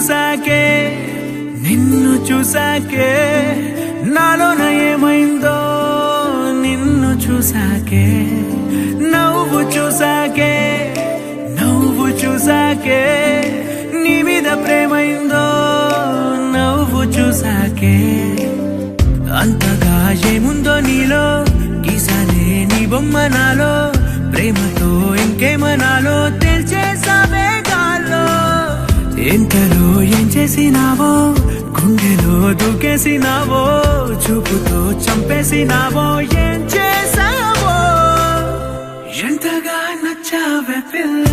చూసాకే నిన్ను చూసాకే నాలోన ఏమైందో నిన్ను చూసాకే నవ్వు చూసాకే నవ్వు చూసాకే నీ మీద ప్రేమైందో నవ్వు చూసాకే అంతగా ఏముందో నీలో గీసాలే నీ బొమ్మ నాలో ప్రేమతో ఇంకేమనాలో తెలిచేసావే గాల్లో ఎంతలో ఏం చేసినావో గుండెలో దూకేసినావో చూపుతో చంపేసినావో ఏం చేసావో ఎంతగా నచ్చావే పిల్ల